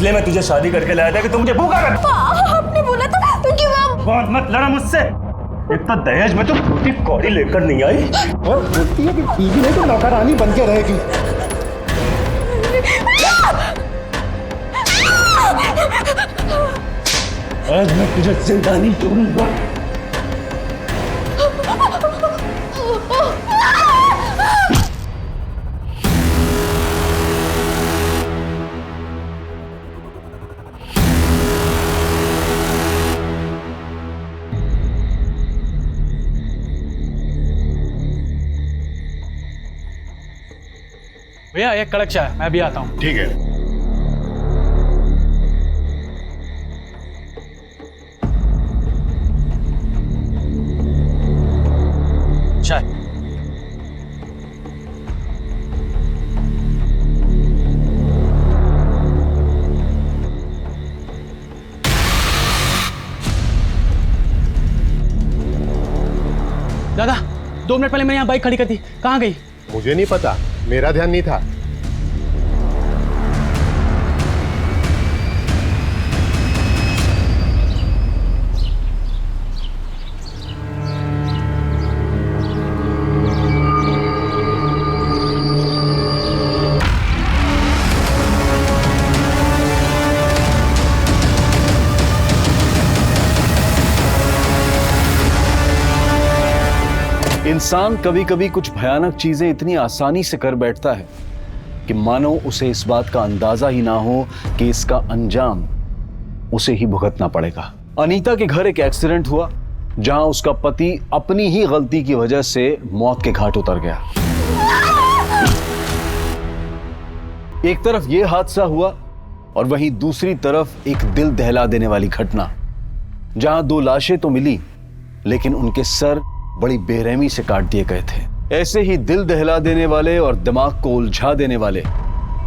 इसलिए मैं तुझे शादी करके लाया था कि तू मुझे भूखा कर। आपने बोला था तो क्यों आप? बहुत मत लड़ा मुझसे। एक तो दहेज में तो रोटी कौड़ी लेकर नहीं आई और बोलती है कि बीवी नहीं तो नौकरानी बन के रहेगी। आज मैं तुझे जिंदा नहीं छोड़ूंगा। भैया एक कड़क चाय, मैं भी आता हूँ। ठीक है। चाय। दादा 2 मिनट पहले मैं यहाँ बाइक खड़ी कर दी, कहाँ गई? मुझे नहीं पता, मेरा ध्यान नहीं था। इंसान कभी कभी कुछ भयानक चीजें इतनी आसानी से कर बैठता है कि मानो उसे इस बात का अंदाजा ही ना हो कि इसका अंजाम उसे ही भुगतना पड़ेगा। अनीता के घर एक एक्सीडेंट हुआ जहां उसका पति अपनी ही गलती की वजह से मौत के घाट उतर गया। एक तरफ यह हादसा हुआ और वहीं दूसरी तरफ एक दिल दहला देने वाली घटना जहां 2 लाशें तो मिली लेकिन उनके सर बड़ी बेरहमी से काट दिए गए थे। ऐसे ही दिल दहला देने वाले और दिमाग को उलझा देने वाले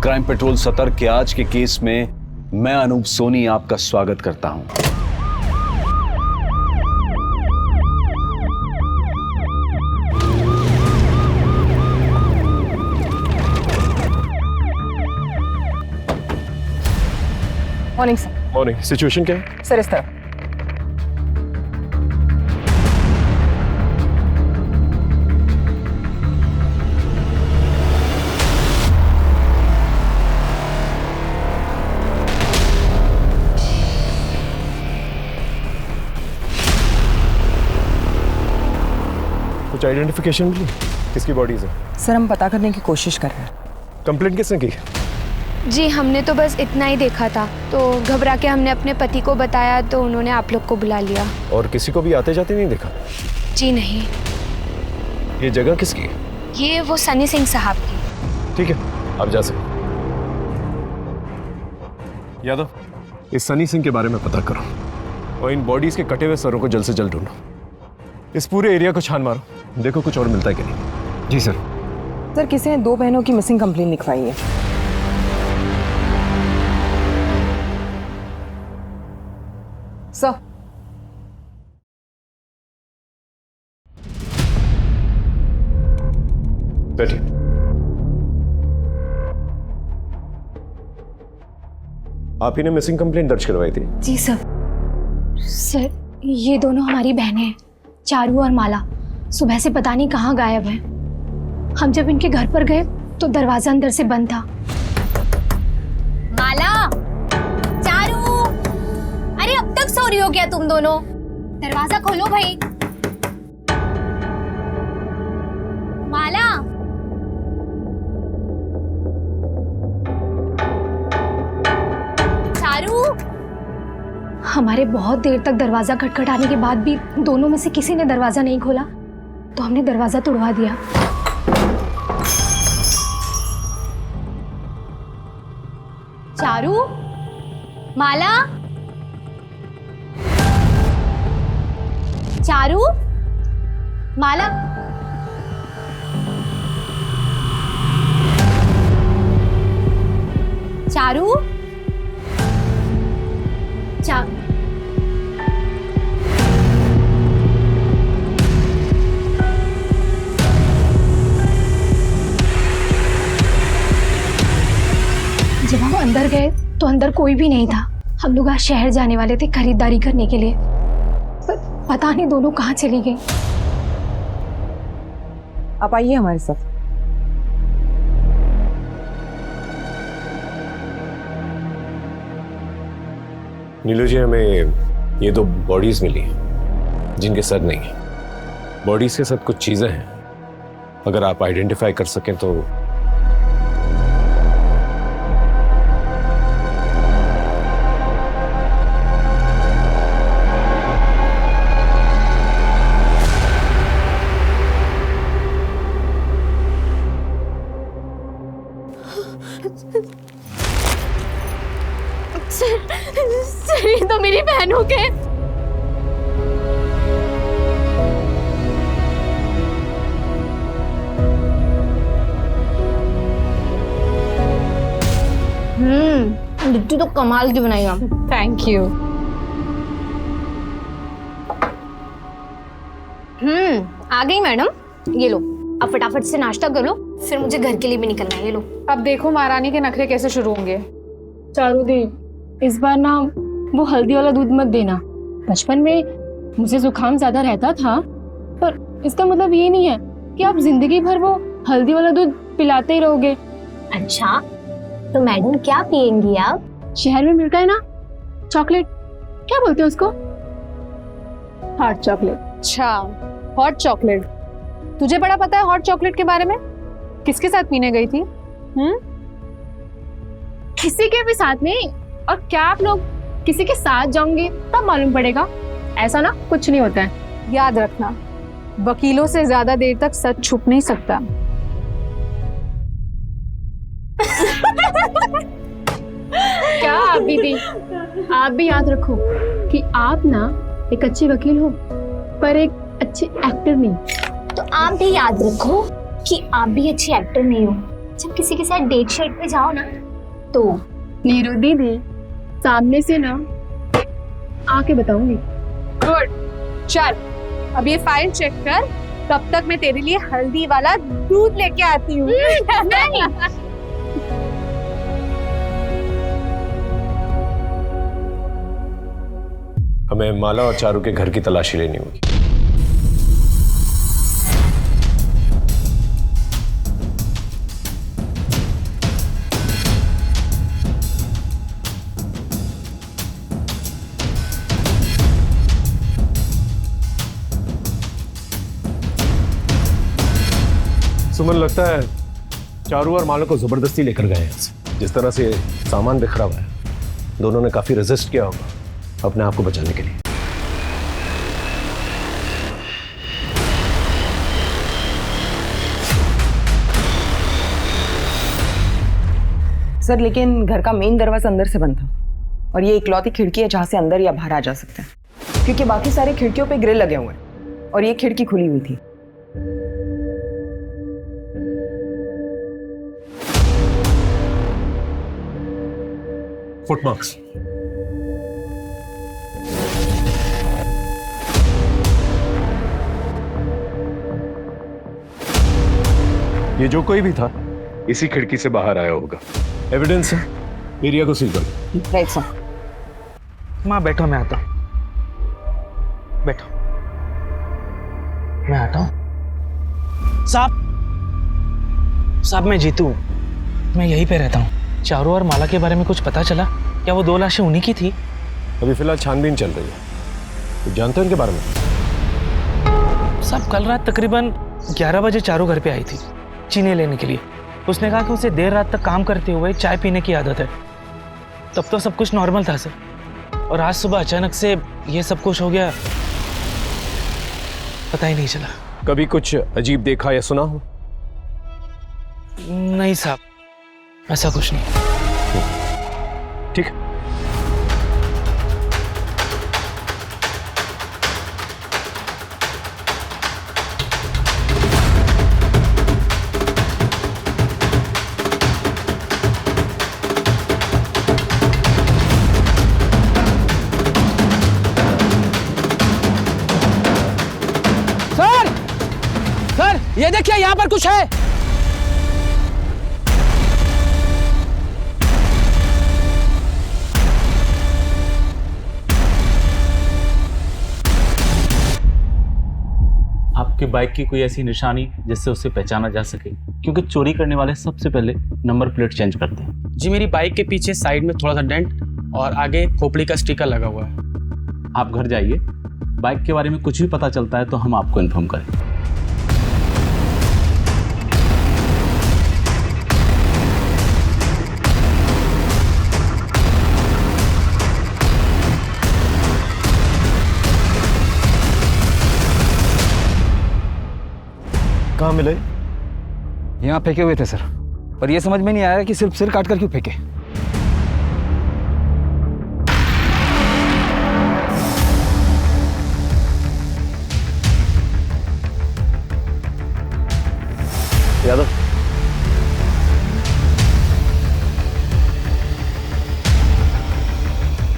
क्राइम पेट्रोल सतर्क के आज के केस में मैं अनूप सोनी आपका स्वागत करता हूं। Morning sir. मॉर्निंग। सिचुएशन क्या है? सर इस तरफ। कुछ आइडेंटिफिकेशन मिली? किसकी बॉडीज है? सर हम पता करने की कोशिश कर रहे हैं। कंप्लेंट किसने की? जी हमने तो बस इतना ही देखा था, तो घबरा के हमने अपने पति को बताया तो उन्होंने आप लोग को बुला लिया। और किसी को भी आते जाते नहीं देखा? जी नहीं। ये जगह किसकी है? ये वो सनी सिंह साहब की। ठीक है, आप जा सकते। यादव, इस सनी सिंह के बारे में पता करो और इन बॉडीज के कटे हुए सरों को जल्द से जल्द ढूंढो। इस पूरे एरिया को छान मारो, देखो कुछ और मिलता है कि नहीं। जी सर। सर किसी ने 2 बहनों की मिसिंग कंप्लेंट लिखवाई है। सर बैठिए। आप ही ने मिसिंग कंप्लेंट दर्ज करवाई थी? जी सर ये दोनों हमारी बहनें हैं, चारू और माला। सुबह से पता नहीं कहाँ गायब है। हम जब इनके घर पर गए तो दरवाजा अंदर से बंद था। माला, चारू, अरे अब तक सो रही हो क्या तुम दोनों? दरवाजा खोलो भाई। माला, चारू। हमारे बहुत देर तक दरवाजा खटखटाने के बाद भी दोनों में से किसी ने दरवाजा नहीं खोला, तो हमने दरवाजा तोड़वा दिया। चारू, माला, चारू, माला, चारू, जब हम अंदर गए तो अंदर कोई भी नहीं था। हम लोग आज शहर जाने वाले थे खरीदारी करने के लिए, पर पता नहीं दोनों कहाँ चली गई। आप आइए हमारे साथ। नीलू जी, हमें ये 2 बॉडीज मिली हैं जिनके सर नहीं है। बॉडीज के साथ कुछ चीजें हैं, अगर आप आइडेंटिफाई कर सकें तो। सर ये तो मेरी बहनों के। लिट्टी तो कमाल की बनाई आप। Thank you. आ गई मैडम, ये लो अब फटाफट से नाश्ता कर लो, फिर मुझे घर के लिए भी निकलना है। ये लो। अब देखो महारानी के नखरे कैसे शुरू होंगे। चारू दी, इस बार ना वो हल्दी वाला दूध मत देना। बचपन में मुझे जुकाम ज्यादा रहता था, पर इसका मतलब ये नहीं है कि आप जिंदगी भर वो हल्दी वाला दूध पिलाते ही रहोगे। अच्छा, तो मैडम क्या पियेंगी आप? शहर में मिलता है ना चॉकलेट, क्या बोलते हैं उसको? Hot chocolate. अच्छा, हॉट चॉकलेट। तुझे बड़ा पता है हॉट चॉकलेट के बारे में? किसके साथ पीने गई थी? किसी के भी साथ नहीं। और क्या आप लोग किसी के साथ जाओगे तब मालूम पड़ेगा। ऐसा ना कुछ नहीं होता है। याद रखना, वकीलों से ज्यादा देर तक सच छुप नहीं सकता। क्या आप भी आप भी याद रखो कि आप ना एक अच्छे वकील हो, पर एक अच्छे एक्टर नहीं। तो आप भी याद रखो कि आप भी अच्छी एक्टर नहीं हो। जब किसी के साथ डेट शेट पे जाओ ना, तो नीरू दीदी सामने से ना आके बताऊंगी। गुड, चल अब ये फाइल चेक कर, तब तक मैं तेरे लिए हल्दी वाला दूध लेके आती हूँ। नहीं। हमें माला और चारू के घर की तलाशी लेनी होगी। सुमन, लगता है चारू और माला को जबरदस्ती लेकर गए हैं। जिस तरह से सामान बिखरा हुआ है, दोनों ने काफी रेजिस्ट किया होगा अपने आप को बचाने के लिए। सर, लेकिन घर का मेन दरवाजा अंदर से बंद था और ये इकलौती खिड़की है जहां से अंदर या बाहर आ जा सकते हैं, क्योंकि बाकी सारे खिड़कियों पे ग्रिल लगे हुए हैं और ये खिड़की खुली हुई थी। फुटमार्क्स। ये जो कोई भी था इसी खिड़की से बाहर आया होगा। एविडेंस है, एरिया को सील करो। Right sir. माँ बैठो, मैं आता हूँ। बैठो, मैं आता हूँ। साहब मैं जीतू हूँ, मैं यहीं पे रहता हूँ। चारू और माला के बारे में कुछ पता चला? क्या वो 2 लाशें उन्हीं की थी? अभी फिलहाल छानबीन चल रही है। तो जानते हो इनके बारे में? साहब कल रात तकरीबन 11 बजे चारू घर पे आई थी चीनी लेने के लिए। उसने कहा कि उसे देर रात तक काम करते हुए चाय पीने की आदत है। तब तो सब कुछ नॉर्मल था सर, और आज सुबह अचानक से ये सब कुछ हो गया, पता ही नहीं चला। कभी कुछ अजीब देखा या सुना हो? नहीं साहब, ऐसा कुछ नहीं। ठीक है। सर ये देखिए, यहाँ पर कुछ है। आपकी बाइक की कोई ऐसी निशानी जिससे उसे पहचाना जा सके? क्योंकि चोरी करने वाले सबसे पहले नंबर प्लेट चेंज करते हैं। जी मेरी बाइक के पीछे साइड में थोड़ा सा डेंट और आगे खोपड़ी का स्टिकर लगा हुआ है। आप घर जाइए, बाइक के बारे में कुछ भी पता चलता है तो हम आपको इन्फॉर्म करें। कहाँ मिले? यहाँ फेंके हुए थे सर, पर यह समझ में नहीं आया कि सिर्फ सिर काट कर क्यों फेंके। यादव,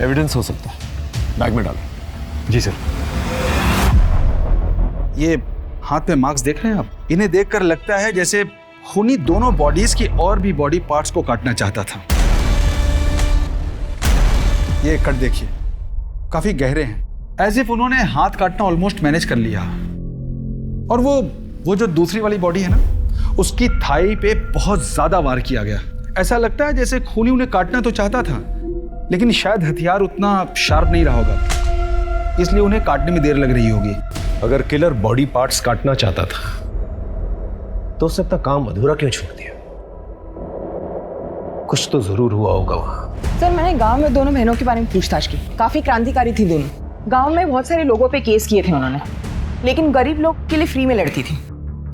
एविडेंस हो सकता है, बैग में डालो। जी सर। ये हाथ पे मार्क्स देख रहे हैं आप? इन्हें देखकर लगता है जैसे खूनी दोनों बॉडीज की और भी बॉडी पार्ट्स को काटना चाहता था। ये कट देखिए, काफी गहरे हैं, एज इफ उन्होंने हाथ काटना ऑलमोस्ट मैनेज कर लिया। और वो जो दूसरी वाली बॉडी है ना, उसकी थाई पे बहुत ज्यादा वार किया गया। ऐसा लगता है जैसे खूनी उन्हें काटना तो चाहता था, लेकिन शायद हथियार उतना शार्प नहीं रहा होगा, इसलिए उन्हें काटने में देर लग रही होगी। अगर किलर बॉडी पार्ट्स काटना चाहता था तो उसने अपना काम अधूरा क्यों छोड़ दिया? कुछ तो जरूर हुआ होगा वहां। सर मैंने गांव में दोनों बहनों के बारे में पूछताछ की, काफी क्रांतिकारी थी दोनों। गांव में बहुत सारे लोगों पे केस किए थे उन्होंने, लेकिन गरीब लोग के लिए फ्री में लड़ती थी।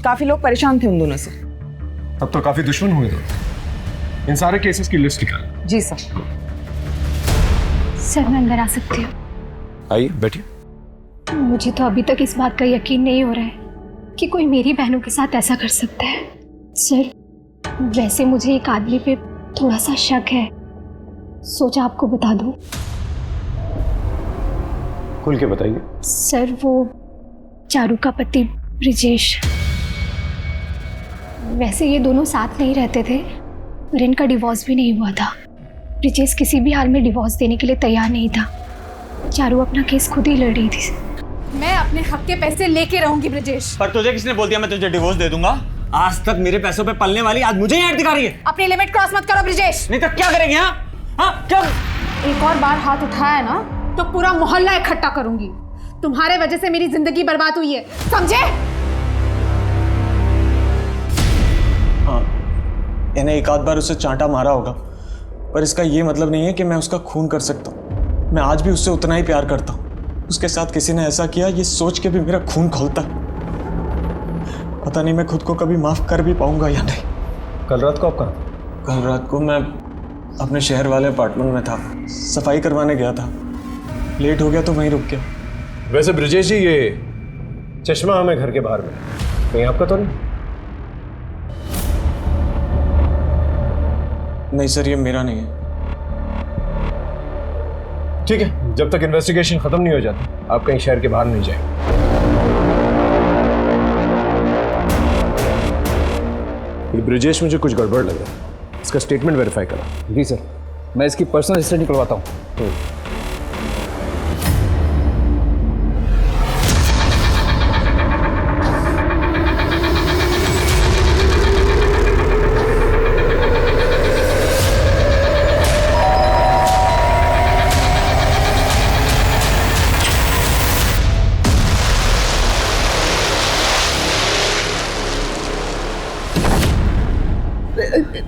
काफी लोग परेशान थे उन दोनों से। अब तो काफी दुश्मन हुए दोनों। इन सारे केसेस की लिस्ट निकाल। जी सर। सर मैं अंदर आ सकती हूँ? आइए बैठिए। मुझे तो अभी तक इस बात का यकीन नहीं हो रहा है कि कोई मेरी बहनों के साथ ऐसा कर सकता है। सर वैसे मुझे एक आदमी पे थोड़ा सा शक है, सोचा आपको बता दूं। खुल के बताइए। सर वो चारू का पति ब्रिजेश, वैसे ये दोनों साथ नहीं रहते थे, पर इनका डिवोर्स भी नहीं हुआ था। ब्रिजेश किसी भी हाल में डिवोर्स देने के लिए तैयार नहीं था। चारू अपना केस खुद ही लड़ रही थी। मैं अपने हक के पैसे लेके रहूंगी ब्रिजेश। पर तुझे किसने बोल दिया मैं तुझे डिवोर्स दे दूंगा? आज तक मेरे पैसों पे पलने वाली आज मुझे ही दिखा रही है। अपनी लिमिट क्रॉस मत करो ब्रिजेश। नहीं तो क्या करेंगे? हाँ क्या? एक और बार हाथ उठाया ना तो पूरा मोहल्ला इकट्ठा करूंगी। तुम्हारे वजह से मेरी जिंदगी बर्बाद हुई है, समझे? हाँ, इन्हें एक आध बार उसे चांटा मारा होगा, पर इसका ये मतलब नहीं है कि मैं उसका खून कर सकता हूँ। मैं आज भी उससे उतना ही प्यार करता हूँ। उसके साथ किसी ने ऐसा किया ये सोच के भी मेरा खून खौलता है। पता नहीं मैं खुद को कभी माफ कर भी पाऊंगा या नहीं। कल रात को आप कहाँ थे? कल रात को मैं अपने शहर वाले अपार्टमेंट में था, सफाई करवाने गया था। लेट हो गया तो वहीं रुक गया। वैसे ब्रिजेश जी, ये चश्मा हमें घर के बाहर में कहीं आपका तो नहीं? नहीं सर, ये मेरा नहीं है। ठीक है, जब तक इन्वेस्टिगेशन खत्म नहीं हो जाती आप कहीं शहर के बाहर नहीं जाएंगे। ये ब्रिजेश मुझे कुछ गड़बड़ लग रहा है, इसका स्टेटमेंट वेरीफाई करा। जी सर, मैं इसकी पर्सनल हिस्ट्री निकलवाता हूँ।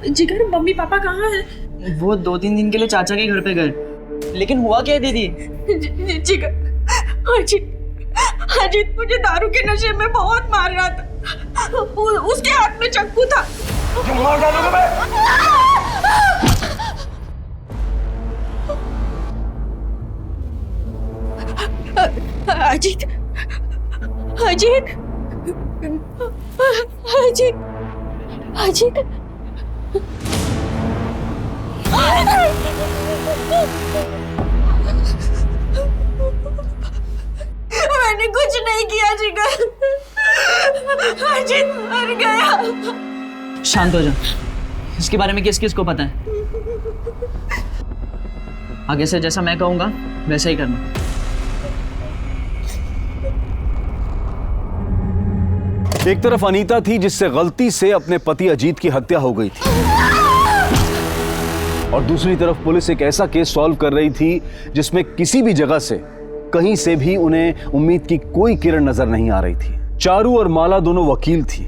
जिगर मम्मी पापा कहाँ हैं? वो 2-3 दिन के लिए चाचा के घर पे गए। लेकिन हुआ क्या है दीदी? जिगर अजीत मुझे दारू के नशे में बहुत मार रहा था। उसके हाथ में चाकू था। मार डालूंगा मैं। अजीत अजीत अजीत अजीत मैंने कुछ नहीं किया जिगर। अजीत मर गया। शांत हो जा। इसके बारे में किस किस को पता है? आगे से जैसा मैं कहूंगा वैसा ही करना। एक तरफ अनीता थी जिससे गलती से अपने पति अजीत की हत्या हो गई थी, और दूसरी तरफ पुलिस एक ऐसा केस सॉल्व कर रही थी जिसमें किसी भी जगह से, कहीं से भी उन्हें उम्मीद की कोई किरण नजर नहीं आ रही थी। चारू और माला दोनों वकील थी,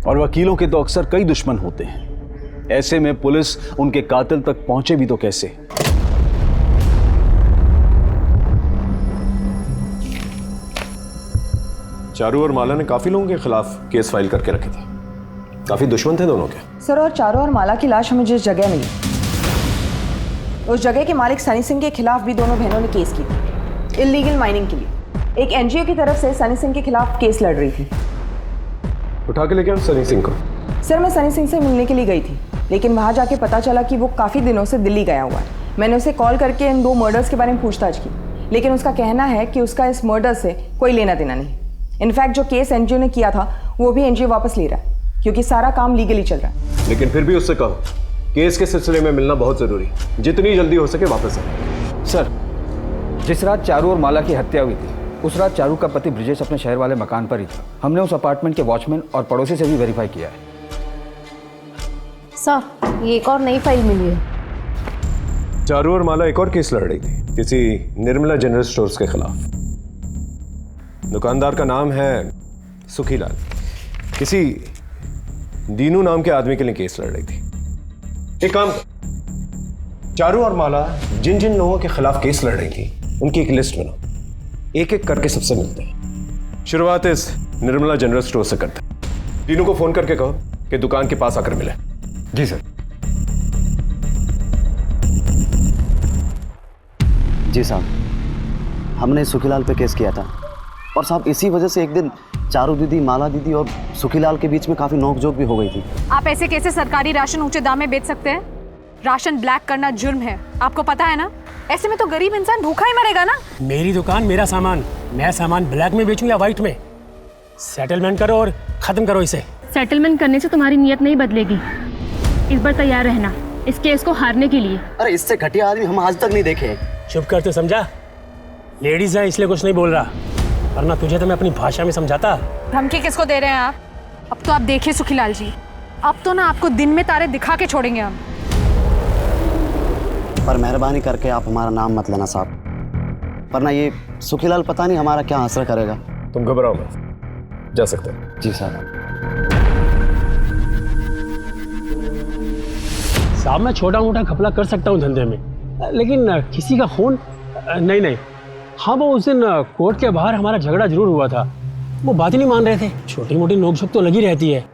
और वकीलों के तो अक्सर कई दुश्मन होते हैं। ऐसे में पुलिस उनके कातिल तक पहुंचे भी तो कैसे। चारू और माला ने काफी लोगों के खिलाफ केस फाइल करके रखे थे, काफी दुश्मन थे दोनों के। सर, और चारू और माला की लाश हमें जिस जगह मिली, उस जगह के मालिक सनी सिंह के खिलाफ भी दोनों बहनों ने केस की थी, इल्लीगल माइनिंग के लिए। एक एनजीओ की तरफ से सनी सिंह के खिलाफ केस लड़ रही थी। उठा के लेके आओ सनी सिंह को। सर, मैं सनी सिंह से मिलने के लिए गई थी, लेकिन वहां जाके पता चला कि वो काफी दिनों से दिल्ली गया हुआ है। मैंने उसे कॉल करके इन 2 मर्डर्स के बारे में पूछताछ की, लेकिन उसका कहना है कि उसका इस मर्डर से कोई लेना देना नहीं। इनफैक्ट जो केस एनजीओ ने किया था वो भी एनजीओ वापस ले रहा है, क्योंकि सारा काम लीगली चल रहा है। लेकिन फिर भी उससे कहो केस के सिलसिले में मिलना बहुत जरूरी, जितनी जल्दी हो सके वापस आए। सर, जिस रात चारू और माला की हत्या हुई थी, उस रात चारू का पति ब्रिजेश अपने शहर वाले मकान पर ही था। हमने उस अपार्टमेंट के वॉचमैन और पड़ोसी से भी वेरीफाई किया है। सर, ये एक और नई फाइल मिली है। चारू और माला एक और केस लड़ रही थी, किसी निर्मला जनरल स्टोर्स के खिलाफ। दुकानदार का नाम है सुखीलाल। किसी दीनू नाम के आदमी के लिए केस लड़ रही थी। एक काम, चारू और माला जिन जिन लोगों के खिलाफ केस लड़ रही थी उनकी एक लिस्ट बनाओ, एक एक करके सबसे मिलते हैं। शुरुआत इस निर्मला जनरल स्टोर से करते हैं। दीनू को फोन करके कहो कि दुकान के पास आकर मिले। जी सर। जी साहब, हमने सुखीलाल पे केस किया था, और साहब इसी वजह से एक दिन चारू दीदी, माला दीदी और सुखीलाल के बीच में काफी नोकझोंक भी हो गई थी। आप ऐसे कैसे सरकारी राशन ऊंचे दाम में बेच सकते हैं? राशन ब्लैक करना जुर्म है, आपको पता है ना? ऐसे में तो गरीब इंसान भूखा ही मरेगा ना। मेरी दुकान, मेरा सामान, मैं सामान ब्लैक में बेचूं या व्हाइट में? सेटलमेंट करो और खत्म करो इसे। सेटलमेंट करने से तुम्हारी नीयत नहीं बदलेगी। इस बार तैयार रहना इस केस को हारने के लिए। अरे इससे घटिया आदमी हम आज तक नहीं देखे। चुप कर, तो समझा? लेडीज है इसलिए कुछ नहीं बोल रहा, वरना तुझे तो मैं अपनी भाषा में समझाता। धमकी किसको दे रहे हैं आप? अब तो आप देखिए सुखीलाल जी, अब तो ना आपको दिन में तारे दिखा के छोड़ेंगे हम। पर मेहरबानी करके आप हमारा नाम मत लेना साहब, वरना ये सुखीलाल पता नहीं हमारा क्या असर करेगा। तुम घबराओ मत, जा सकते हो। जी साहब। साहब, मैं छोटा मोटा घपला कर सकता हूँ धंधे में, लेकिन किसी का खून नहीं। हाँ, वो उस दिन कोर्ट के बाहर हमारा झगड़ा जरूर हुआ था, वो बात ही नहीं मान रहे थे। छोटी मोटी नोकझोंक तो लगी रहती है,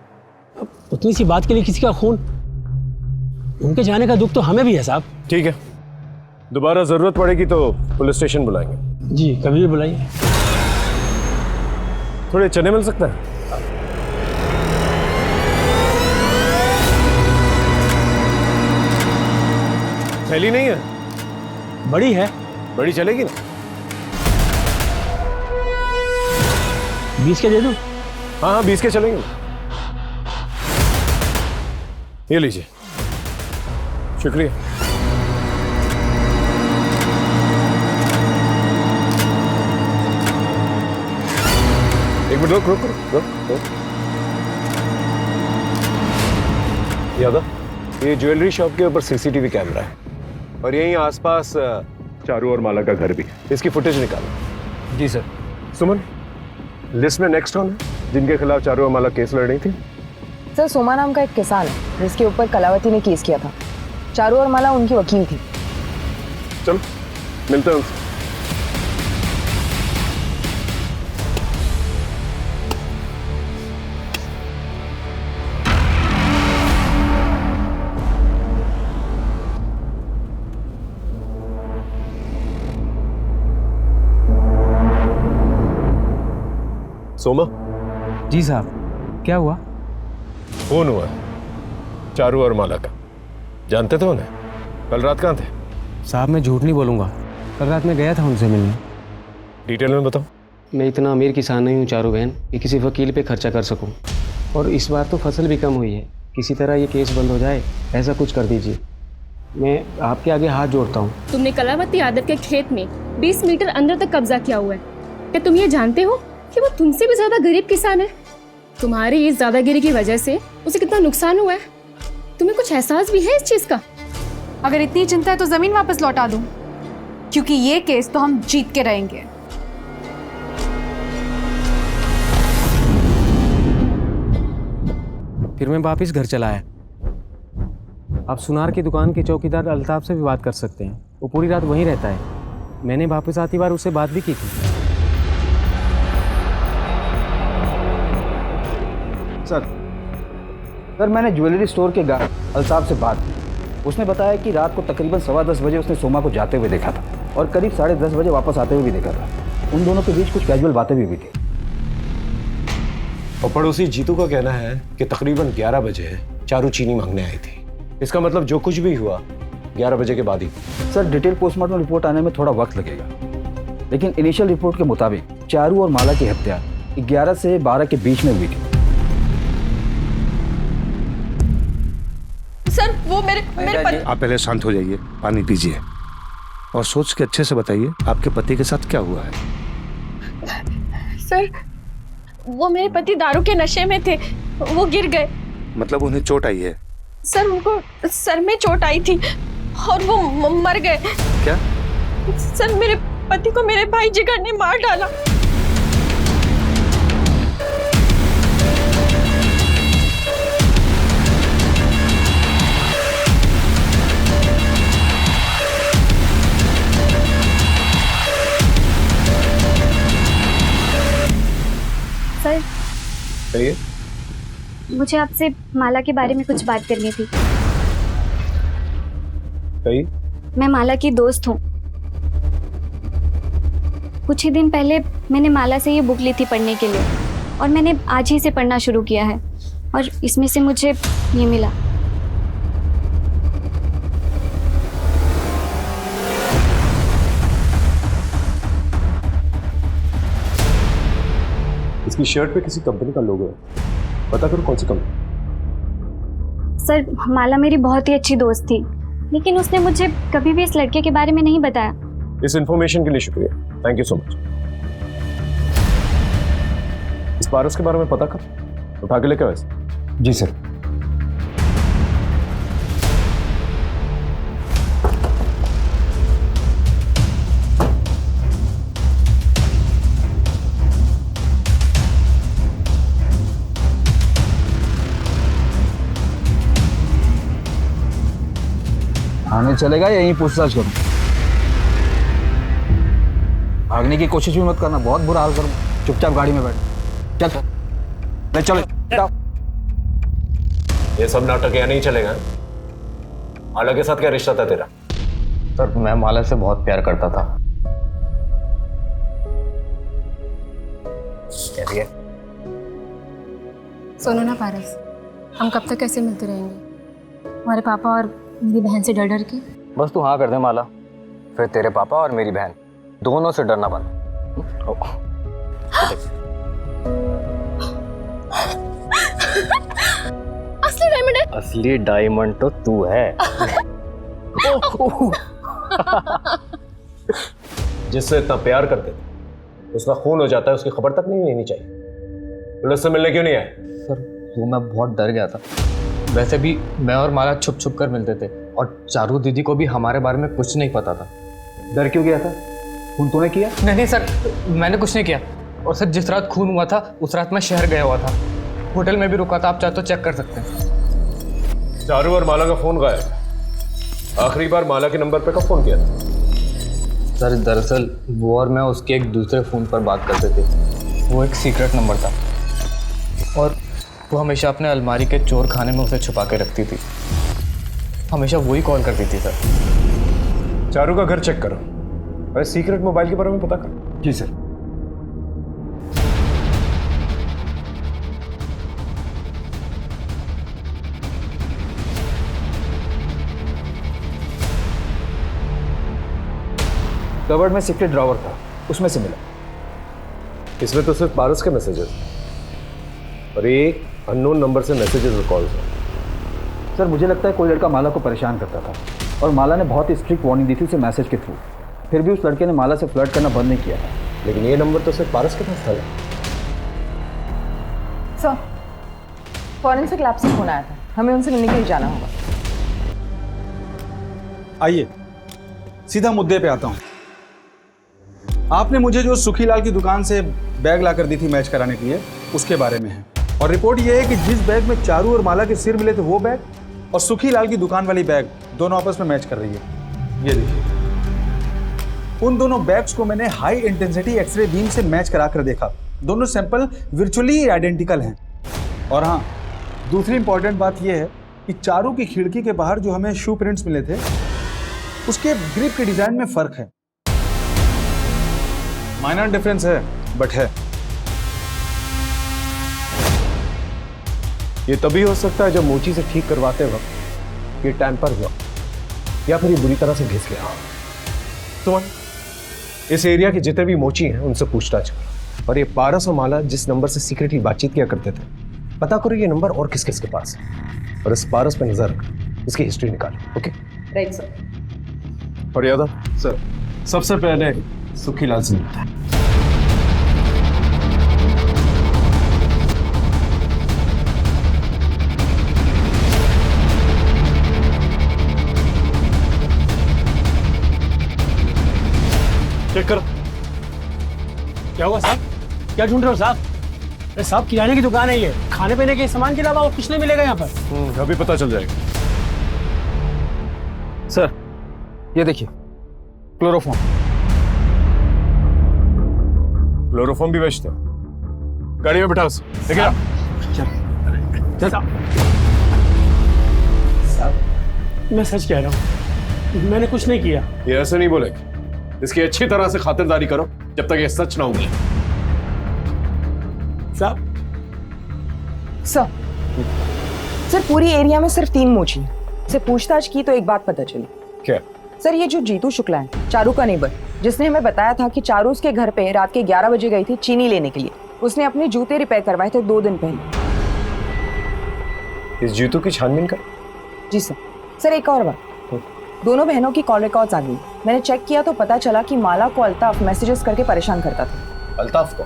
उतनी सी बात के लिए किसी का खून, उनके जाने का दुख तो हमें भी है साहब। ठीक है, दोबारा जरूरत पड़ेगी तो पुलिस स्टेशन बुलाएंगे। जी, कभी भी बुलाइए। थोड़े चने मिल सकते हैं? थैली नहीं है? बड़ी है। बड़ी चलेगी ना? 20 के दे दूं? हाँ, 20 के चलेंगे। ये लीजिए। शुक्रिया। एक मिनट रुक। यादव, ये ज्वेलरी शॉप के ऊपर सीसीटीवी कैमरा है, और यहीं आसपास चारू और माला का घर भी है। इसकी फुटेज निकालो। जी सर। सुमन, लिस्ट में नेक्स्ट कौन है जिनके खिलाफ चारू और माला केस लड़ रही थी? सर, सोमा नाम का एक किसान है जिसके ऊपर कलावती ने केस किया था। चारू और माला उनकी वकील थी। चलो मिलते हैं उनसे। सोमा। जी साहब, क्या हुआ? फोन हुआ चारू और माला का। जानते थे उन्हें? कल रात कहाँ थे? साहब, मैं झूठ नहीं बोलूँगा, कल रात मैं गया था उनसे मिलने। डिटेल में बताओ। मैं इतना अमीर किसान नहीं हूँ चारू बहन कि किसी वकील पे खर्चा कर सकूँ, और इस बार तो फसल भी कम हुई है। किसी तरह ये केस बंद हो जाए, ऐसा कुछ कर दीजिए। मैं आपके आगे हाथ जोड़ता हूँ। तुमने कलावती यादव के खेत में 20 मीटर अंदर तक कब्जा किया हुआ है। क्या तुम ये जानते हो कि वो तुमसे भी ज्यादा गरीब किसान है? तुम्हारी इस दादागिरी की वजह से उसे कितना नुकसान हुआ है, तुम्हें कुछ एहसास भी है इस चीज का? अगर इतनी चिंता है तो जमीन वापस लौटा दूं, क्योंकि ये केस तो हम जीत के रहेंगे। फिर मैं वापस घर चला आया। आप सुनार की दुकान के चौकीदार अल्ताफ से भी बात कर सकते हैं, वो पूरी रात वहीं रहता है। मैंने वापस आती बार उससे बात भी की थी। सर मैंने ज्वेलरी स्टोर के गार्ड अल्ताफ से बात की। उसने बताया कि रात को तकरीबन 10:15 बजे उसने सोमा को जाते हुए देखा था और करीब 10:30 बजे वापस आते हुए भी देखा था। उन दोनों के बीच कुछ कैजुअल बातें भी हुई थी। और पड़ोसी जीतू का कहना है कि तकरीबन 11 बजे चारू चीनी मांगने आई थी। इसका मतलब जो कुछ भी हुआ 11 बजे के बाद ही। सर डिटेल पोस्टमार्टम रिपोर्ट आने में थोड़ा वक्त लगेगा, लेकिन इनिशियल रिपोर्ट के मुताबिक चारू और माला की हत्या 11 से 12 के बीच में हुई थी। सर वो मेरे पति। आप पहले शांत हो जाइए, पानी पीजिए और सोच के अच्छे से बताइए आपके पति के साथ क्या हुआ है। सर वो मेरे पति दारू के नशे में थे, वो गिर गए। मतलब उन्हें चोट आई है? सर उनको सर में चोट आई थी और वो मर गए। क्या? सर मेरे पति को मेरे भाई जिगर ने मार डाला। सर कहिए। मुझे आपसे माला के बारे में कुछ बात करनी थी। कहिए। मैं माला की दोस्त हूँ। कुछ ही दिन पहले मैंने माला से ये बुक ली थी पढ़ने के लिए और मैंने आज ही से पढ़ना शुरू किया है और इसमें से मुझे ये मिला। इसकी शर्ट पे किसी कंपनी का लोगो है, पता करो कौन सी कंपनी। सर माला मेरी बहुत ही अच्छी दोस्त थी, लेकिन उसने मुझे कभी भी इस लड़के के बारे में नहीं बताया। इस इंफॉर्मेशन के लिए शुक्रिया, थैंक यू सो मच। इस पारस के बारे में पता कर, उठा के लेकर वैसे। जी सर। थाने चलेगा या यहीं पूछताछ करूं? भागने की कोशिश भी मत करना, बहुत बुरा हाल करूं। चुपचाप गाड़ी में बैठ। चल ले चले। ये सब नाटक यहाँ नहीं चलेगा। माला के साथ क्या रिश्ता था तेरा? सर मैं माला से बहुत प्यार करता था। क्या? सुनो ना पारस, हम कब तक ऐसे मिलते रहेंगे? हमारे पापा और मेरी बहन से डर डर के। बस तू हाँ कर दे माला, फिर तेरे पापा और मेरी बहन दोनों से डरना बंद। असली डायमंड है। असली डायमंड तो तू है। जिससे इतना प्यार करते थे उसका खून हो जाता है, उसकी खबर तक नहीं लेनी चाहिए। पुलिस से मिलने क्यों नहीं आए? सर वो मैं बहुत डर गया था। वैसे भी मैं और माला छुप छुप कर मिलते थे और चारू दीदी को भी हमारे बारे में कुछ नहीं पता था। डर क्यों गया था? खून तूने किया? नहीं सर, मैंने कुछ नहीं किया। और सर जिस रात खून हुआ था उस रात मैं शहर गया हुआ था, होटल में भी रुका था, आप चाहे तो चेक कर सकते हैं। चारू और माला का फोन गायब। आखिरी बार माला के नंबर पे कब फोन किया था? सर दरअसल वो और मैं उसके एक दूसरे फ़ोन पर बात करते थे। वो एक सीक्रेट नंबर था और वो हमेशा अपने अलमारी के चोर खाने में उसे छुपा के रखती थी। हमेशा वही कॉल करती थी सर। चारू का घर चेक करो और सीक्रेट मोबाइल के बारे में पता करो। जी सर। कवर्ड में सीक्रेट ड्रॉवर था, उसमें से मिला। इसमें तो सिर्फ पारस के मैसेजेस और एक अननोन नंबर से मैसेजेस और कॉल्स हैं। सर मुझे लगता है कोई लड़का माला को परेशान करता था और माला ने बहुत ही स्ट्रिक्ट वार्निंग दी थी उसे मैसेज के थ्रू। फिर भी उस लड़के ने माला से फ्लर्ट करना बंद नहीं किया था। लेकिन ये नंबर तो सिर्फ पारस के पास था। सर फॉरेंसिक लैब से फोन आया था, हमें उनसे मिलने के लिए जाना होगा। आइए सीधा मुद्दे पे आता हूँ। आपने मुझे जो सुखीलाल की दुकान से बैग लाकर दी थी मैच कराने के लिए, उसके बारे में है। और रिपोर्ट ये है कि जिस बैग में चारू और माला के सिर मिले थे वो बैग और सुखीलाल की दुकान वाली बैग दोनों आपस में मैच कर रही है। ये देखिए, उन दोनों बैग्स को मैंने हाई इंटेंसिटी एक्सरे बीम से मैच करा कर देखा। दोनों सैंपल वर्चुअली आइडेंटिकल हैं। और हाँ, दूसरी इंपॉर्टेंट बात यह है कि चारू की खिड़की के बाहर जो हमें शू प्रिंट्स मिले थे, उसके ग्रिप के डिजाइन में फर्क है। माइनर डिफरेंस है, बट है। ये तभी हो सकता है जब मोची से ठीक करवाते वक्त ये टैंपर हुआ या फिर ये बुरी तरह से घिस गया। सुमन, इस एरिया के जितने भी मोची हैं उनसे पूछताछ करो, और ये पारस और माला जिस नंबर से सीक्रेटली बातचीत किया करते थे, पता करो ये नंबर और किस किस के पास है, और इस पारस पे नजर रखो, इसकी हिस्ट्री निकालो। Okay right sir. और यादव सर, सबसे पहले सुखीलाल से मिलता है। चेक करो। क्या हुआ साहब? क्या ढूंढ रहे हो साहब? अरे साहब, किराने की दुकान है ये, खाने पीने के सामान के अलावा और कुछ नहीं मिलेगा यहाँ पर। अभी पता चल जाएगा। सर ये देखिए, क्लोरोफॉर्म। क्लोरोफॉर्म भी बेचते हो? गाड़ी में बिठा उसे, लेके आओ। साहब मैं सच कह रहा हूँ, मैंने कुछ नहीं किया। ये ऐसे नहीं बोलेगा, इसकी अच्छी तरह से खातिरदारी करो जब तक ये सच ना उगले। साहब सर पूरी एरिया में सिर्फ 3 मोची हैं। से पूछताछ की तो एक बात पता चली। क्या? सर ये जो जीतू शुक्ला है, चारू का नेबर, जिसने हमें बताया था कि चारू उसके घर पे रात के 11 बजे गई थी चीनी लेने के लिए। उसने अपने जूते रिपेयर करवाए थे 2 दिन पहले। इस जीतू की छानबीन कर। जी सर। सर एक और बात, दोनों बहनों की कॉल रिकॉर्ड्स आ गई। मैंने चेक किया तो पता चला कि माला को अल्ताफ मैसेजेस करके परेशान करता था। अल्ताफ को?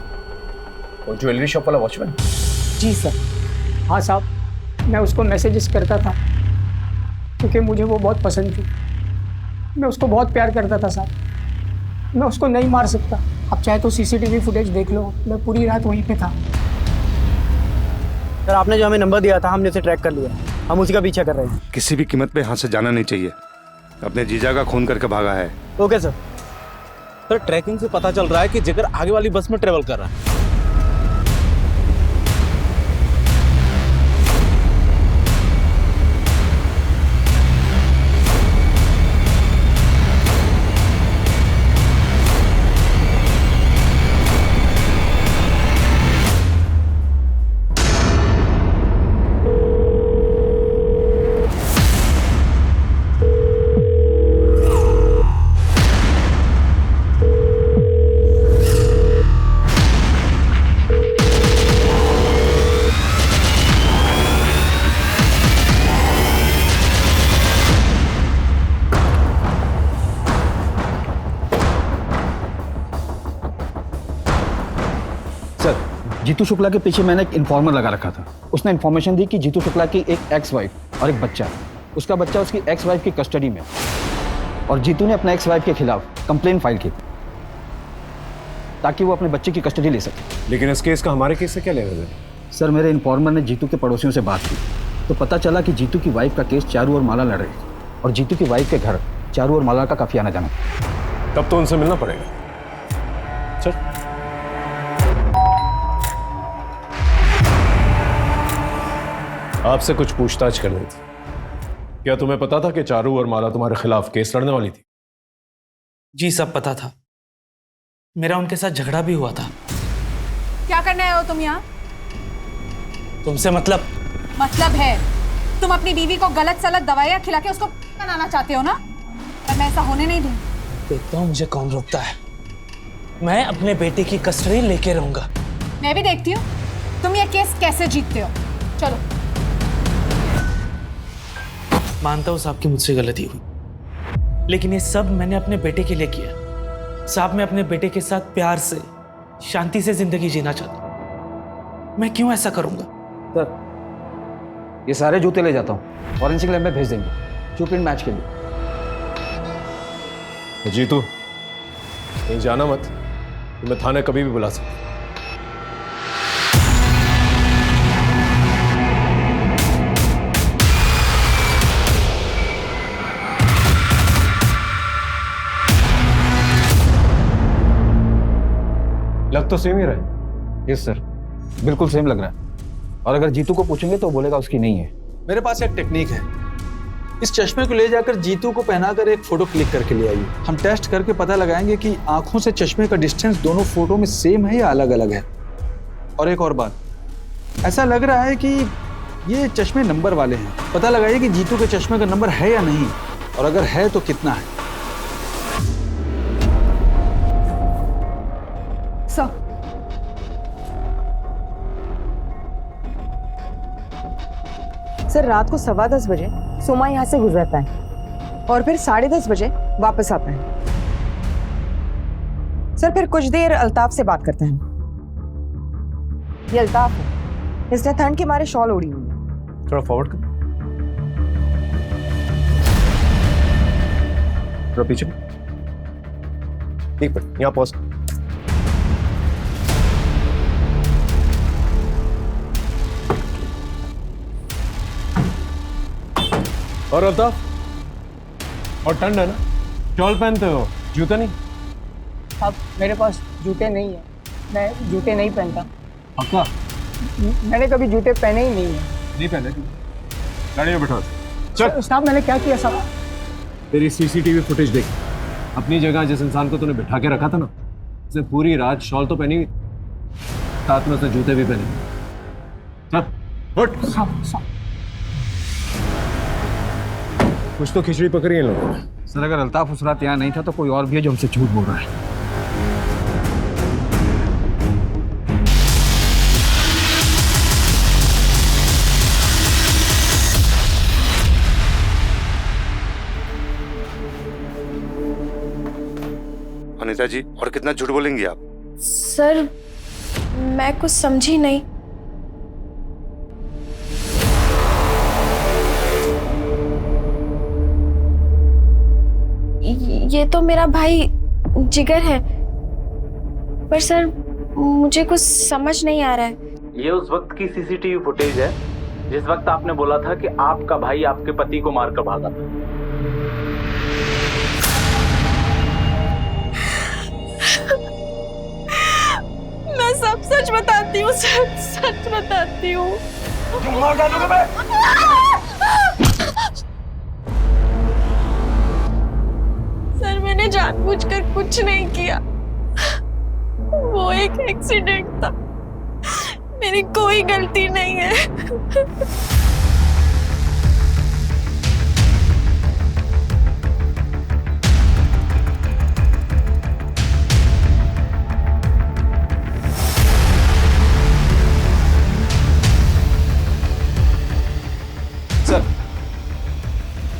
वो ज्वेलरी शॉप वाला वॉचमैन? जी सर। हाँ साहब, मैं उसको मैसेजेस करता था क्योंकि मुझे वो बहुत पसंद थी। मैं उसको बहुत प्यार करता था साहब। मैं उसको नहीं मार सकता। आप चाहे तो सीसीटीवी फुटेज देख लो, मैं पूरी रात वहीं पे था। सर आपने जो हमें नंबर दिया था हमने उसे ट्रैक कर लिया, हम उसी का पीछा कर रहे हैं। किसी भी कीमत पे यहाँ से जाना नहीं चाहिए। अपने जीजा का खून करके भागा है। Okay sir. सर ट्रैकिंग से पता चल रहा है कि जिगर आगे वाली बस में ट्रेवल कर रहा है। जीतू शुक्ला के पीछे मैंने एक इन्फॉर्मर लगा रखा था। उसने इन्फॉर्मेशन दी कि जीतू शुक्ला की एक एक्स वाइफ और एक बच्चा है। उसका बच्चा उसकी एक्स वाइफ की कस्टडी में, और जीतू ने अपने एक्स वाइफ के खिलाफ कंप्लेंट फाइल की ताकि वो अपने बच्चे की कस्टडी ले सके। लेकिन इस केस का हमारे केस से क्या लेना देना? सर मेरे इन्फॉर्मर ने जीतू के पड़ोसियों से बात की तो पता चला कि जीतू की वाइफ का केस चारू और माला लड़ रही थी, और जीतू की वाइफ के घर चारू और माला का काफी आना जाना। तब तो उनसे मिलना पड़ेगा। चल। आपसे कुछ पूछताछ करनी थी। क्या तुम्हें पता था कि चारू और माला तुम्हारे खिलाफ केस लड़ने वाली थी? जी सब पता था, मेरा उनके साथ झगड़ा भी हुआ था। क्या करने आए हो तुम यहाँ? तुमसे मतलब है तुम अपनी बीवी को गलत सलत दवाइयाँ खिला के उसको बनाना चाहते हो ना? पर मैं ऐसा होने नहीं दूंगी। देखता हूँ मुझे कौन रोकता है। मैं अपने बेटे की कस्टडी लेके रहूंगा। मैं भी देखती हूँ तुम ये केस कैसे जीतते हो। चलो। मानता हूँ साहब की मुझसे गलती हुई, लेकिन ये सब मैंने अपने बेटे के लिए किया। साहब मैं अपने बेटे के साथ प्यार से शांति से जिंदगी जीना चाहता हूँ। मैं क्यों ऐसा करूंगा? सर ये सारे जूते ले जाता हूँ, फॉरेंसिक लैब में भेज देंगे शू प्रिंट मैच के लिए। जीतू, कहीं जाना मत, तुम्हें थाने कभी भी बुला सकता। लग तो सेम ही रहा है। यस सर, बिल्कुल सेम लग रहा है। और अगर जीतू को पूछेंगे तो बोलेगा उसकी नहीं है। मेरे पास एक टेक्निक है, इस चश्मे को ले जाकर जीतू को पहनाकर एक फोटो क्लिक करके ले आइए। हम टेस्ट करके पता लगाएंगे कि आंखों से चश्मे का डिस्टेंस दोनों फोटो में सेम है या अलग अलग है। और एक और बात, ऐसा लग रहा है कि ये चश्मे नंबर वाले हैं। पता लगाइए कि जीतू के चश्मे का नंबर है या नहीं, और अगर है तो कितना है। सर रात को 10:15 बजे सोमा यहाँ से गुजरता है और फिर 10:30 बजे वापस आता है। सर फिर कुछ देर अल्ताफ से बात करते हैं। ये अल्ताफ है, इसने ठंड के मारे शॉल ओढ़ी हुई है। थोड़ा फॉरवर्ड कर, थोड़ा पीछे, एक मिनट यहाँ पॉज। और अल्ताफ, और ठंड है ना, शॉल पहनते हो, जूता नहीं? अब मेरे पास जूते नहीं है, मैं जूते नहीं पहनता। पक्का? मैंने कभी जूते पहने ही नहीं है। नहीं पहने? गाड़ी में बैठो। चल। साहब मैंने क्या किया साहब? तेरी सीसीटीवी फुटेज देख। अपनी जगह जिस इंसान को तूने बिठा के रखा था ना, उसने पूरी रात शॉल तो पहनी, साथ में उसने जूते भी पहने। चल उठ। कुछ तो खिचड़ी पकड़ी है लोगों ने। सर अगर अल्ताफ उस रात यहाँ नहीं था तो कोई और भी है जो हमसे झूठ बोल रहा है। अनीता जी, और कितना झूठ बोलेंगी आप? सर मैं कुछ समझी नहीं। ये तो मेरा भाई जिगर है, पर सर मुझे कुछ समझ नहीं आ रहा है। ये उस वक्त की सीसीटीवी फुटेज है जिस वक्त आपने बोला था कि आपका भाई आपके पति को मारकर भागा था। मैं सब सच बताती हूँ सर, सच बताती हूँ। तुम मार डालोगे मैं? सर मैंने जानबूझकर कुछ नहीं किया, वो एक एक्सीडेंट था, मेरी कोई गलती नहीं है।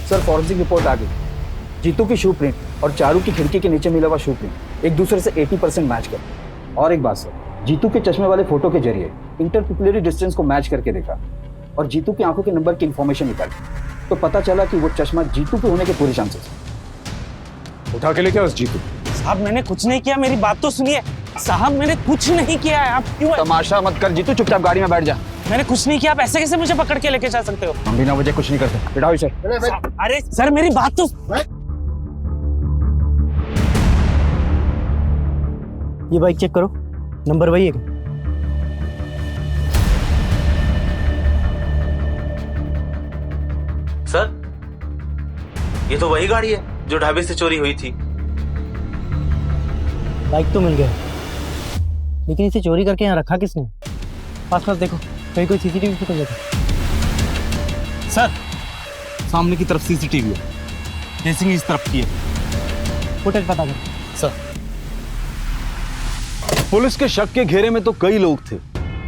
सर फॉरेंसिक रिपोर्ट आ गई। जीतू की शू प्रिंट और चारू की खिड़की के नीचे मिला हुआ शू प्रिंट एक दूसरे से 80% मैच कर। और एक बात सर, जीतू के चश्मे वाले फोटो के जरिए इंटरपिपुलरी डिस्टेंस को मैच करके देखा और जीतू की आंखों के नंबर की इंफॉर्मेशन निकाली, तो पता चला कि वो चश्मा जीतू के होने के पूरे चांसेस। उठा के लेके उस जीतू। साहब मैंने कुछ नहीं किया, मेरी बात तो सुनिए। साहब मैंने कुछ नहीं किया है, आप क्यों तमाशा मत कर जीतू, चुपचाप गाड़ी में बैठ जा। मैंने कुछ नहीं किया, आप ऐसे कैसे मुझे पकड़ के लेके जा सकते हो? हम बिना वजह कुछ नहीं करते, बिठाओ इसे। अरे सर मेरी बात तो, ये बाइक चेक करो, नंबर वही है। सर ये तो वही गाड़ी है जो ढाबे से चोरी हुई थी। बाइक तो मिल गया, लेकिन इसे चोरी करके यहाँ रखा किसने? पास देखो, कहीं कोई सीसीटीवी फुटेज है? सर सामने की तरफ सीसीटीवी है, फेसिंग इस तरफ की है। फुटेज पता कर सर। पुलिस के शक के घेरे में तो कई लोग थे,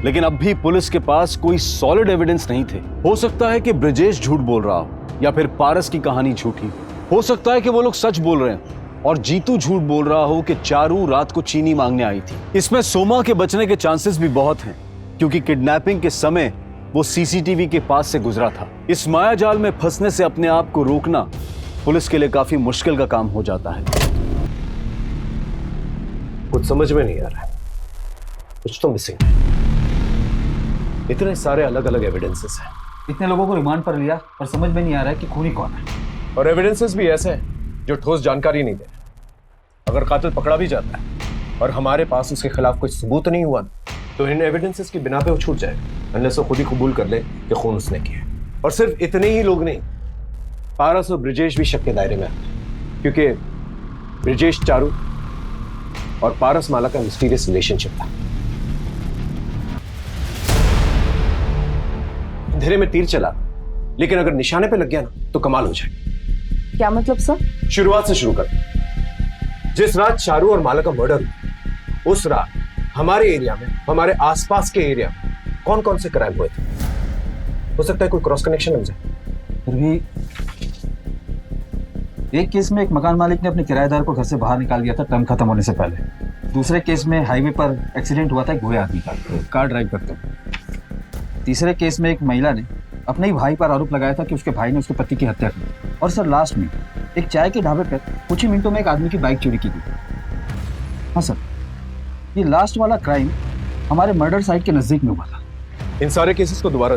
लेकिन अब भी पुलिस के पास कोई सॉलिड एविडेंस नहीं थे। हो सकता है कि ब्रजेश झूठ बोल रहा हो, या फिर पारस की कहानी झूठी हो सकता है कि वो लोग सच बोल रहे हैं और जीतू झूठ बोल रहा हो कि चारू रात को चीनी मांगने आई थी। इसमें सोमा के बचने के चांसेस भी बहुत हैं, क्योंकि किडनैपिंग के समय वो सीसीटीवी के पास से गुजरा था। इस मायाजाल में फंसने से अपने आप को रोकना पुलिस के लिए काफी मुश्किल का काम हो जाता है। कुछ समझ में नहीं आ रहा है, कुछ तो मिसिंग है। इतने सारे अलग अलग एविडेंसेस हैं। इतने लोगों को रिमांड पर लिया पर समझ में नहीं आ रहा है कि खूनी कौन है। और एविडेंसेस भी ऐसे हैं जो ठोस जानकारी नहीं दे रहे। अगर कातिल पकड़ा भी जाता है और हमारे पास उसके खिलाफ कोई सबूत नहीं हुआ तो इन एविडेंसेस की बिना पे वो छूट जाएगा, अनलेस वो खुद ही कबूल कर ले कि खून उसने किया। और सिर्फ इतने ही लोग नहीं, पारस और ब्रिजेश भी शक के दायरे में आते, क्योंकि ब्रिजेश चारू और पारस माला का मिस्टीरियस रिलेशनशिप था। अंधेरे में तीर चला, लेकिन अगर निशाने पे लग गया ना तो कमाल हो जाए। क्या मतलब सर? शुरुआत से शुरू कर। जिस रात चारू और माला का मर्डर हुआ, उस रात हमारे एरिया में, हमारे आसपास के एरिया में कौन कौन से क्राइम हुए थे? हो सकता है कोई क्रॉस कनेक्शन लग जाए। फिर भी एक केस में एक मकान मालिक ने अपने किराएदार को घर से बाहर निकाल दिया था टर्म खत्म होने से पहले। दूसरे केस में हाईवे पर एक्सीडेंट हुआ था एक गोया आदमी का, कार ड्राइव करते हुए। तीसरे केस में एक महिला ने अपने ही भाई पर आरोप लगाया था कि उसके भाई ने उसके पति की हत्या की। और सर लास्ट में एक चाय के ढाबे पर कुछ ही मिनटों में एक आदमी की बाइक चोरी की गई। हाँ सर, ये लास्ट वाला क्राइम हमारे मर्डर साइट के नजदीक में हुआ था। इन सारे केसेस को दोबारा,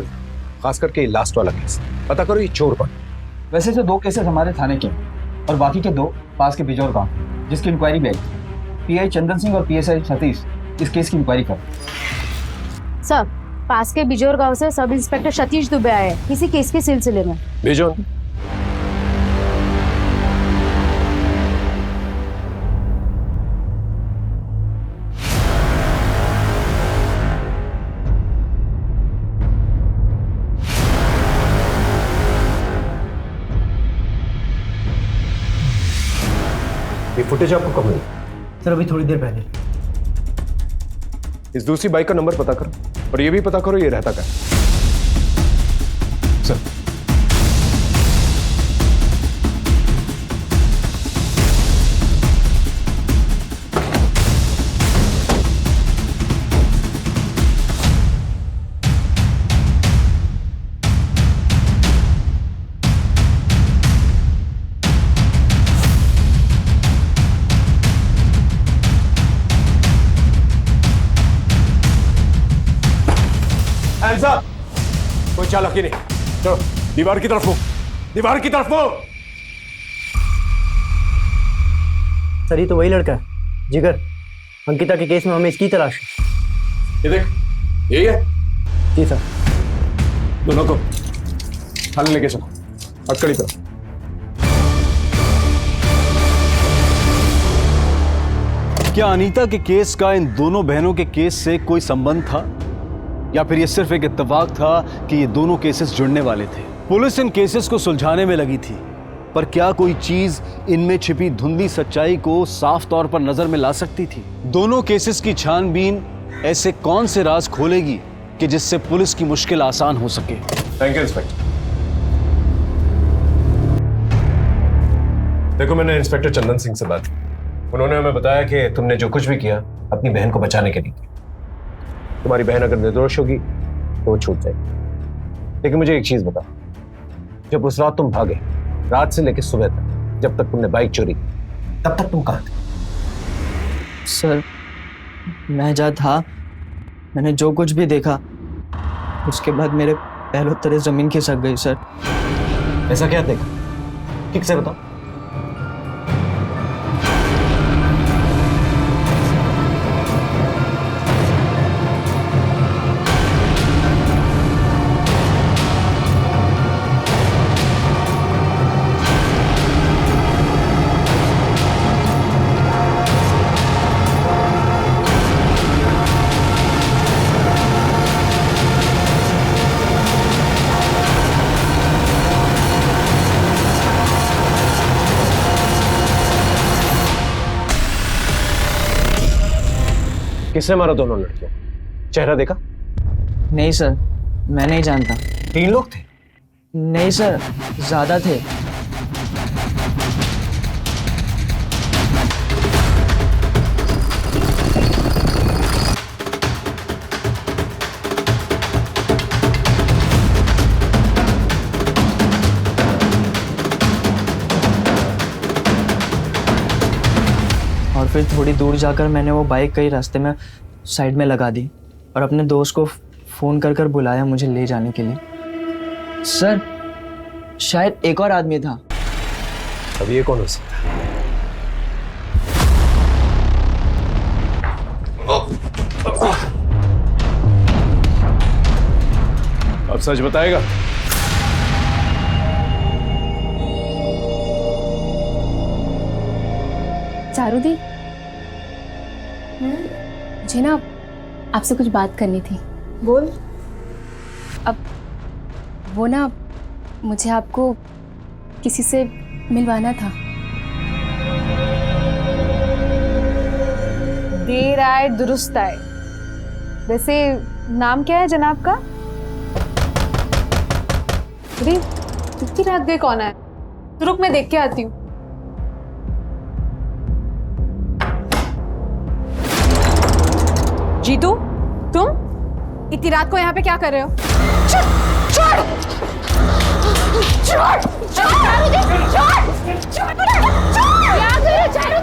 खास करके लास्ट वाला केस, पता करो ये चोर कौन। वैसे तो 2 केसेस हमारे थाने के और बाकी के 2 पास के बिजौर गांव, जिसकी इंक्वायरी भी आई। पीआई चंदन सिंह और पीएसआई सतीश इस केस की इंक्वायरी कर। सर, पास के बिजौर गांव से सब इंस्पेक्टर सतीश दुबे आए किसी केस के सिलसिले में। बिजौर ये फुटेज आपको कब मिली? सर अभी थोड़ी देर पहले। इस दूसरी बाइक का नंबर पता करो और ये भी पता करो ये रहता क्या। सर कोई चालाकी नहीं, चलो दीवार की तरफ हो, दीवार की तरफ हो। सर ये तो वही लड़का है, जिगर। अंकिता के केस में हमें इसकी तलाश है। ये देख, यही है। जी सर। दोनों को थाने लेके चलो, हथकड़ी पर। क्या अनीता के केस का इन दोनों बहनों के केस से कोई संबंध था, या फिर यह सिर्फ एक इत्तेफाक था कि ये दोनों केसेस जुड़ने वाले थे? पुलिस इन केसेस को सुलझाने में लगी थी, पर क्या कोई चीज इनमें छिपी धुंधली सच्चाई को साफ तौर पर नजर में ला सकती थी? दोनों केसेस की छानबीन ऐसे कौन से राज खोलेगी कि जिससे पुलिस की मुश्किल आसान हो सके? Thank you inspector. देखो, मैंने इंस्पेक्टर चंदन सिंह से बात की। उन्होंने हमें बताया कि तुमने जो कुछ भी किया अपनी बहन को बचाने के लिए किया। तुम्हारी बहन अगर निर्दोष होगी तो वो छूट जाएगी। लेकिन मुझे एक चीज बता, जब उस रात तुम भागे, रात से लेकर सुबह तक, जब तक तुमने बाइक चोरी की, तब तक तुम कहाँ थे? सर मैं जहाँ था, मैंने जो कुछ भी देखा, उसके बाद मेरे पैरों तले जमीन खिसक गई सर। ऐसा क्या देखा, ठीक से बताओ। किसने मारा दोनों लड़कियों? चेहरा देखा? नहीं सर, मैं नहीं जानता। 3 लोग थे? नहीं सर, ज्यादा थे। फिर थोड़ी दूर जाकर मैंने वो बाइक कई रास्ते में साइड में लगा दी और अपने दोस्त को फ़ोन कर बुलाया मुझे ले जाने के लिए। सर शायद एक और आदमी था। अब ये कौन हो सकता है? अब सच बताएगा? चारूदी, मुझे ना आपसे कुछ बात करनी थी। बोल। अब वो ना मुझे आपको किसी से मिलवाना था। देर आए दुरुस्त आए। वैसे नाम क्या है जनाब का? अरे इतनी रात गए कौन है? तो रुक मैं देख के आती हूँ। जीतू, तुम इतनी रात को यहाँ पे क्या कर रहे हो? छोड़! छोड़! छोड़! छोड़! छोड़! छोड़! क्या कर रहे हो चारू?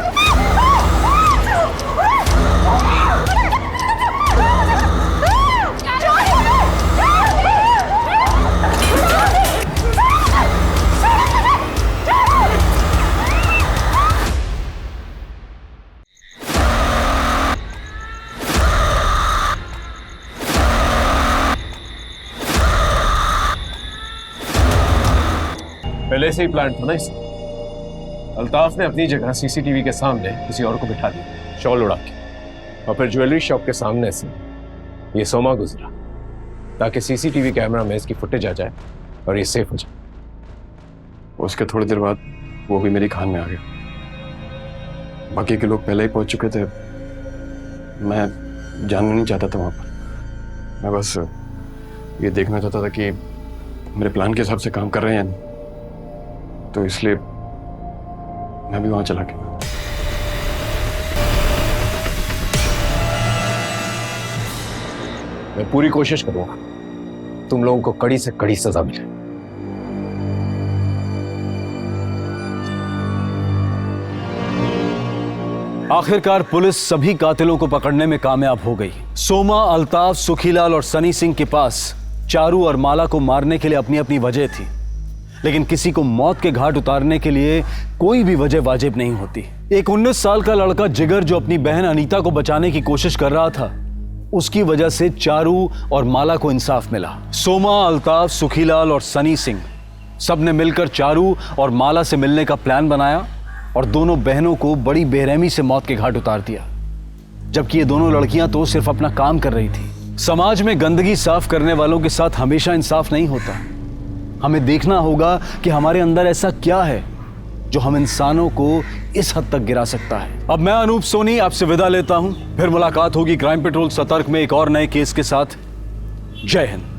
पहले से ही प्लान था ना इस। अल्ताफ ने अपनी जगह सीसीटीवी के सामने किसी और को बिठा दिया, शॉल उड़ा के, और फिर ज्वेलरी शॉप के सामने से ये सोमा गुजरा ताकि सीसीटीवी कैमरा में इसकी फुटेज आ जाए और ये सेफ हो जाए। उसके थोड़ी देर बाद वो भी मेरी खान में आ गया। बाकी के लोग पहले ही पहुंच चुके थे, मैं जानना नहीं चाहता था वहां पर। मैं बस ये देखना चाहता था कि मेरे प्लान के हिसाब से काम कर रहे हैं या नहीं, तो इसलिए मैं भी वहां चला गया। मैं पूरी कोशिश करूंगा तुम लोगों को कड़ी से कड़ी सजा मिले। आखिरकार पुलिस सभी कातिलों को पकड़ने में कामयाब हो गई। सोमा, अल्ताफ, सुखीलाल और सनी सिंह के पास चारू और माला को मारने के लिए अपनी अपनी वजह थी, लेकिन किसी को मौत के घाट उतारने के लिए कोई भी वजह वाजिब नहीं होती। एक 19 साल का लड़का जिगर जो अपनी बहन अनीता को बचाने की कोशिश कर रहा था, उसकी वजह से चारू और माला को इंसाफ मिला। सोमा, अल्ताफ, सुखीलाल और सनी सिंह सबने मिलकर चारू और माला से मिलने का प्लान बनाया और दोनों बहनों को बड़ी बेरहमी से मौत के घाट उतार दिया। जबकि ये दोनों लड़कियां तो सिर्फ अपना काम कर रही थी। समाज में गंदगी साफ करने वालों के साथ हमेशा इंसाफ नहीं होता। हमें देखना होगा कि हमारे अंदर ऐसा क्या है जो हम इंसानों को इस हद तक गिरा सकता है। अब मैं अनूप सोनी आपसे विदा लेता हूं, फिर मुलाकात होगी क्राइम पेट्रोल सतर्क में एक और नए केस के साथ। जय हिंद।